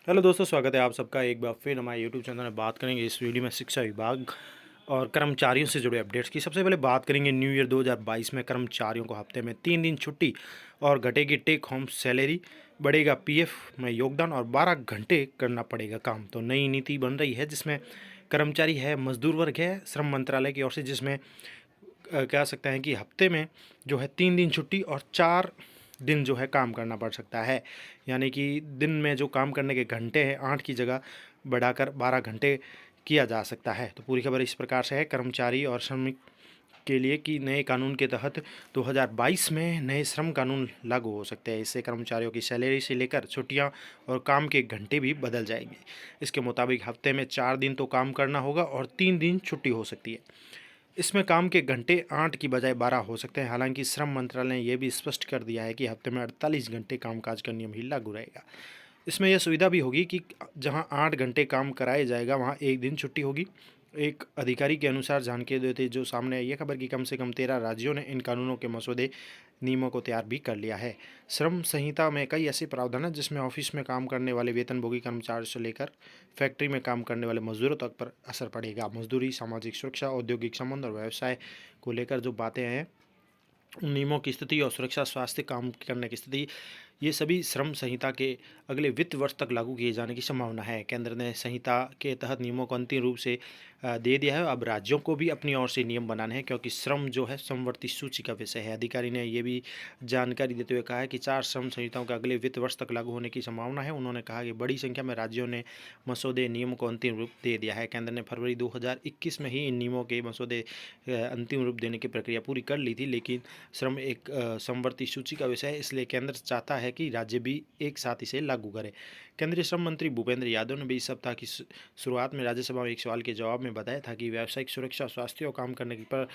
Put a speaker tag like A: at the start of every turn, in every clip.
A: Hello दोस्तों, स्वागत है आप सबका एक बार फिर हमारे यूट्यूब चैनल में। बात करेंगे इस वीडियो में शिक्षा विभाग और कर्मचारियों से जुड़े अपडेट्स की। सबसे पहले बात करेंगे न्यू ईयर 2022 में कर्मचारियों को हफ्ते में 3 दिन छुट्टी और घटेगी टेक होम सैलरी, बढ़ेगा पीएफ में योगदान और 12 घंटे करना पड़ेगा काम। तो नई नीति बन रही है जिसमें कर्मचारी है, मजदूर वर्ग है, श्रम मंत्रालय की ओर से, जिसमें कह सकते हैं कि हफ्ते में जो है 3 दिन छुट्टी और 4 दिन जो है काम करना पड़ सकता है। यानी कि दिन में जो काम करने के घंटे हैं 8 की जगह बढ़ाकर 12 घंटे किया जा सकता है। तो पूरी खबर इस प्रकार से है कर्मचारी और श्रमिक के लिए कि नए कानून के तहत 2022 में नए श्रम कानून लागू हो सकते हैं। इससे कर्मचारियों की सैलरी से लेकर छुट्टियां और काम के घंटे भी बदल जाएंगे। इसके मुताबिक हफ्ते में 4 दिन तो काम करना होगा और 3 दिन छुट्टी हो सकती है। इसमें काम के घंटे 8 की बजाय 12 हो सकते हैं। हालांकि श्रम मंत्रालय ने यह भी स्पष्ट कर दिया है कि हफ्ते में 48 घंटे कामकाज का नियम ही लागू रहेगा। इसमें यह सुविधा भी होगी कि जहां 8 घंटे काम कराया जाएगा वहां 1 दिन छुट्टी होगी। एक अधिकारी के अनुसार जानकारी देते जो सामने आई है खबर की कम से कम 13 राज्यों ने इन कानूनों के मसौदे नियमों को तैयार भी कर लिया है। श्रम संहिता में कई ऐसे प्रावधान हैं जिसमें ऑफिस में काम करने वाले वेतनभोगी कर्मचारियों से लेकर फैक्ट्री में काम करने वाले मजदूरों तक पर असर पड़ेगा। मजदूरी, सामाजिक सुरक्षा, औद्योगिक संबंध और व्यवसाय को लेकर जो बातें हैं, उन नियमों की स्थिति और सुरक्षा, स्वास्थ्य, काम करने की स्थिति, ये सभी श्रम संहिता के अगले वित्त वर्ष तक लागू किए जाने की संभावना है। केंद्र ने संहिता के तहत नियमों को अंतिम रूप से दे दिया है। अब राज्यों को भी अपनी ओर से नियम बनाने हैं, क्योंकि श्रम जो है समवर्ती सूची का विषय है। अधिकारी ने ये भी जानकारी देते हुए कहा है कि 4 श्रम संहिताओं का अगले वित्त वर्ष तक लागू होने की संभावना है। उन्होंने कहा कि बड़ी संख्या में राज्यों ने मसौदे नियम को अंतिम रूप दे दिया है। केंद्र ने फरवरी 2021 में ही इन नियमों के मसौदे अंतिम रूप देने की प्रक्रिया पूरी कर ली थी, लेकिन श्रम एक समवर्ती सूची का विषय है, इसलिए केंद्र चाहता है कि राज्य भी एक साथ इसे लागू करें। केंद्रीय श्रम मंत्री भूपेंद्र यादव ने भी इस सप्ताह की शुरुआत में राज्यसभा में एक सवाल के जवाब में बताया था कि व्यावसायिक सुरक्षा, स्वास्थ्य और काम करने की पर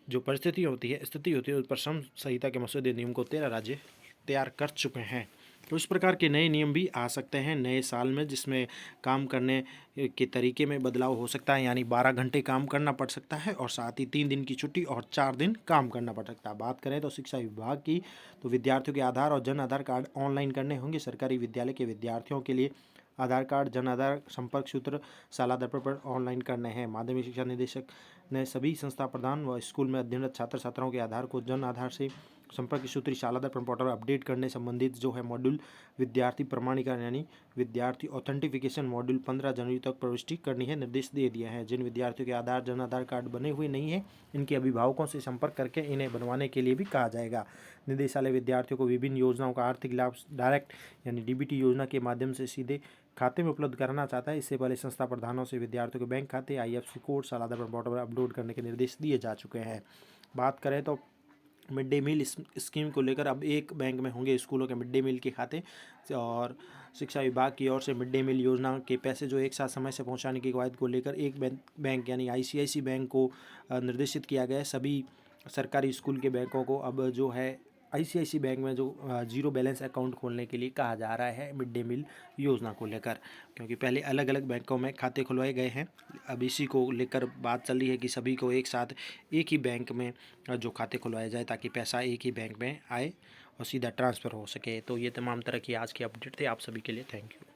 A: जो परिस्थिति होती है, स्थिति होती है, उस पर श्रम संहिता के मसौदे नियम को 13 राज्य तैयार कर चुके हैं। तो इस प्रकार के नए नियम भी आ सकते हैं नए साल में, जिसमें काम करने के तरीके में बदलाव हो सकता है। यानी 12 घंटे काम करना पड़ सकता है और साथ ही 3 दिन की छुट्टी और 4 दिन काम करना पड़ सकता है। बात करें तो शिक्षा विभाग की, तो विद्यार्थियों के आधार और जन आधार कार्ड ऑनलाइन करने होंगे। सरकारी विद्यालय के विद्यार्थियों के लिए आधार कार्ड, जन आधार, संपर्क सूत्र सालाना पर ऑनलाइन करने हैं। माध्यमिक शिक्षा निदेशक ने सभी संस्था प्रधान व स्कूल में अध्ययनरत छात्र छात्राओं के आधार को जन आधार से संपर्क सूत्री सालाना पोर्टल अपडेट करने संबंधित जो है मॉड्यूल विद्यार्थी प्रमाणीकरण यानी विद्यार्थी ऑथेंटिफिकेशन मॉड्यूल 15 जनवरी तक प्रविष्टि करनी है, निर्देश दे दिए हैं। जिन विद्यार्थियों के आधार, जन आधार कार्ड बने हुए नहीं है, इनके अभिभावकों से संपर्क करके इन्हें बनवाने के लिए भी कहा जाएगा। निदेशालय विद्यार्थियों को विभिन्न योजनाओं का आर्थिक लाभ डायरेक्ट यानी डीबीटी योजना के माध्यम से सीधे खाते में उपलब्ध कराना चाहता है। इससे पहले संस्था प्रधानों से विद्यार्थियों के बैंक खाते, आईएफएससी कोड सालाना पोर्टल पर अपलोड करने के निर्देश दिए जा चुके हैं। बात करें तो मिड डे मील स्कीम को लेकर अब एक बैंक में होंगे स्कूलों के मिड डे मील के खाते, और शिक्षा विभाग की ओर से मिड डे मील योजना के पैसे जो एक साथ समय से पहुंचाने की कवायद को लेकर एक बैंक यानी आईसीआईसी बैंक को निर्देशित किया गया है। सभी सरकारी स्कूल के बैंकों को अब जो है आईसीआईसी बैंक में जो जीरो बैलेंस अकाउंट खोलने के लिए कहा जा रहा है मिड डे मील योजना को लेकर, क्योंकि पहले अलग अलग बैंकों में खाते खुलवाए गए हैं। अब इसी को लेकर बात चल रही है कि सभी को एक साथ एक ही बैंक में जो खाते खुलवाए जाए, ताकि पैसा एक ही बैंक में आए और सीधा ट्रांसफ़र हो सके। तो ये तमाम तरह की आज की अपडेट थे आप सभी के लिए। Thank you.